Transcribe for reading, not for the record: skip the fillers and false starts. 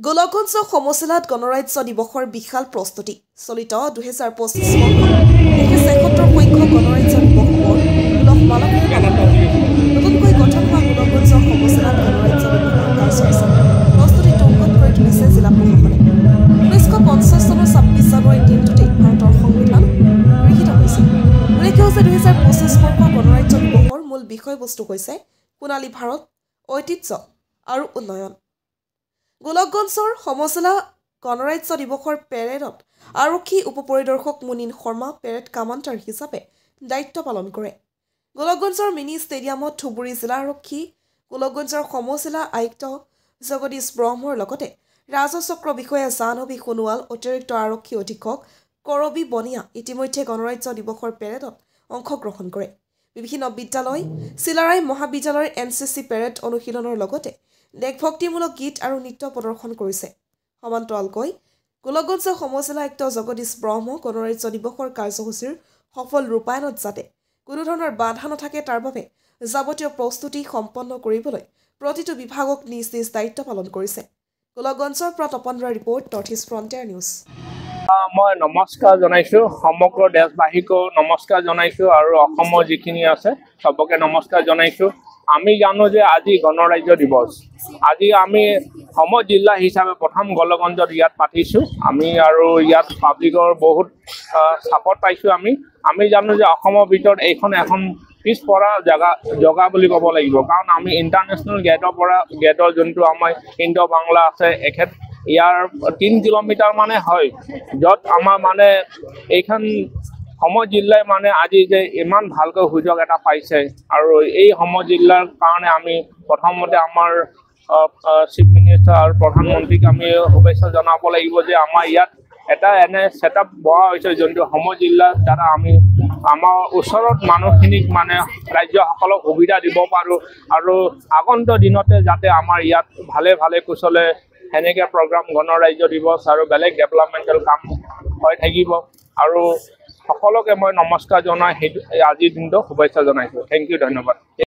গোলকগঞ্জ সমজিলাত গণৰাজ্য দিৱসৰ বিশাল প্ৰস্তুতি চলিত 2025 176 সংখ্যক গণৰাজ্য দিৱস উলহ মালহেৰে পালন কৰা নতুনকৈ গঠন হোৱা গোলকগঞ্জ সমজিলাত গণৰাজ্য দিৱসৰ কাৰ্যসূচী প্ৰস্তুতি তুংগত কৰি তুলিছে জিলা প্ৰশাসনে 1950 চনৰ 26 জানুৱাৰী দিনটোতে ভাৰতৰ সংবিধান গৃহীত হৈছিল। উল্লেখ্য যে 2025 বৰ্ষৰ গণৰাজ্য দিৱসৰ মূল বিষয়বস্তু হৈছে সোণালী ভাৰত ঐতিহ্য আৰু উন্নয়ন। গোলকগঞ্জৰ সমজিলা গণৰাজ্য দিৱসৰ পেৰেডত আৰক্ষী উপপৰিদৰ্শক মুনিন শৰ্মা পেৰেড কামাণ্ডাৰ হিচাপে দায়িত্ব পালন কৰে। গোলকগঞ্জৰ মিনি ষ্টেডিয়ামত ধুবুৰী জিলা আৰক্ষী গোলকগঞ্জৰ সমজিলা আয়ুক্ত জগদীশ ব্ৰহ্মৰ লগতে ৰাজচক্ৰ বিষয়া জাহ্নৱী সোণোৱাল অতিৰিক্ত আৰক্ষী অধীক্ষক কৰবী বনিয়া ইতিমধ্যে গণৰাজ্য দিৱসৰ পেৰেডত অংশগ্ৰহণ কৰে। বিভিন্ন বিদ্যালয় চিলাৰায় মহাবিদ্যালয়ৰ NCC পেৰেড অনুশীলনৰ লগতে দেশভক্তিমূলক গীত আৰু নৃত্য প্ৰদৰ্শন কৰিছে। সমান্তৰালকৈ গোলকগঞ্জ সমজিলা আয়ুক্ত জগদীশ ব্ৰহ্ম গণৰাজ্য দিৱসৰ কাৰ্যসূচীৰ সফল ৰূপায়ণত যাতে কোনো ধৰণৰ বাধা নাথাকে তাৰ বাবে যাৱতীয় প্ৰস্তুতি সম্পন্ন কৰিবলৈ প্ৰতিটো বিভাগক নিজ নিজ দায়িত্ব পালন কৰিছে। গোলকগঞ্জৰ পৰা তপনৰা report North East Frontier news. মই নমস্কাৰ জনাইছোঁ, সমগ্ৰ দেশবাসীকো নমস্কাৰ জনাইছোঁ আৰু অসমৰ যিখিনি আছে সবকে নমস্কাৰ জনাইছোঁ। আমি জানো যে আজি গণৰাজ্য দিৱস, আজি আমি সম জিলা হিচাপে প্ৰথম গোলকগঞ্জত ইয়াত পাতিছোঁ আমি আৰু ইয়াত পাব্লিকৰ বহুত ছাপৰ্ট পাইছোঁ। আমি জানো যে অসমৰ ভিতৰত এইখন এখন পিছপৰা জগা বুলি ক'ব লাগিব, কাৰণ আমি ইণ্টাৰনেশ্যনেল গেটৰ যোনটো আমাৰ ইণ্ডো বাংলা আছে এখেত ইয়াৰ 3 কিলোমিটাৰ মানে হয়, য'ত আমাৰ মানে এইখন সম জিলাই মানে আজি যে ইমান ভালকৈ সুযোগ এটা পাইছে। আৰু এই সম জিলাৰ কাৰণে আমি প্ৰথমতে আমাৰ চিফ মিনিষ্টাৰ আৰু প্ৰধানমন্ত্ৰীক আমি শুভেচ্ছা জনাব লাগিব যে আমাৰ ইয়াত এটা এনে ছেটআপ বহা হৈছে যোনটো সম জিলাৰ দ্বাৰা আমি আমাৰ ওচৰত মানুহখিনিক মানে ৰাজ্যসকলক সুবিধা দিব পাৰোঁ আৰু আগন্তুক দিনতে যাতে আমাৰ ইয়াত ভালে কুশলে সেনেকৈ প্ৰগ্ৰাম গণৰাজ্য দিৱস আৰু বেলেগ ডেভেলপমেণ্টেল কাম হৈ থাকিব। আৰু সকলোকে মই নমস্কাৰ জনাই সেইটো আজিৰ দিনটো শুভেচ্ছা জনাইছোঁ। থেংক ইউ, ধন্যবাদ।